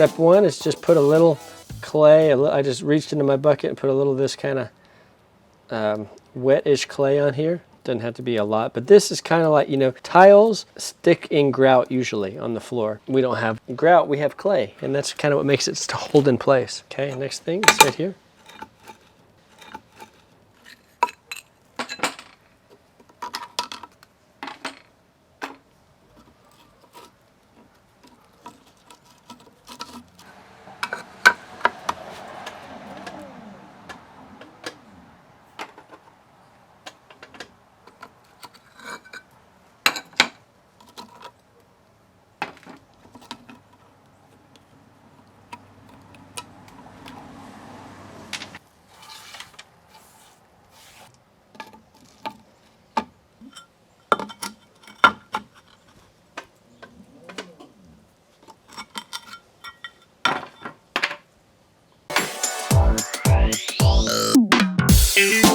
Step one is just put a little clay. I just reached into my bucket and put a little of this kind of wet-ish clay on here. Doesn't have to be a lot, but this is kind of like, you know, tiles stick in grout usually on the floor. We don't have grout, we have clay, and that's kind of what makes it to hold in place. Okay, next thing is right here. Thank you.